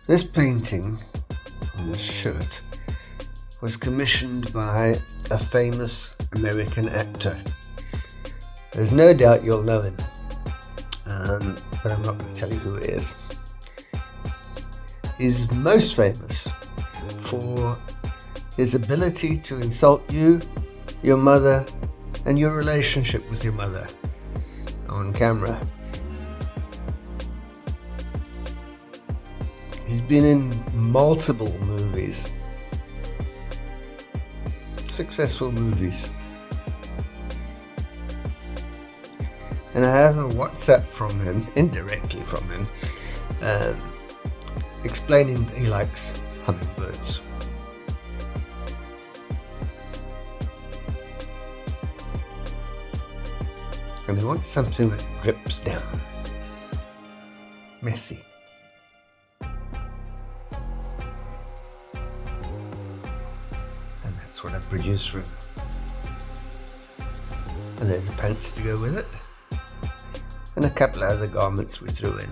This painting on the shirt was commissioned by a famous American actor. There's no doubt you'll know him, but I'm not going to tell you who it is. He's most famous for his ability to insult you, your mother, and your relationship with your mother on camera. He's been in multiple movies, successful movies. And I have a WhatsApp from him, indirectly from him, explaining that he likes hummingbirds. And he wants something that drips down. Messy. And that's what I produced for him. And there's the pants to go with it. And a couple of other garments we threw in.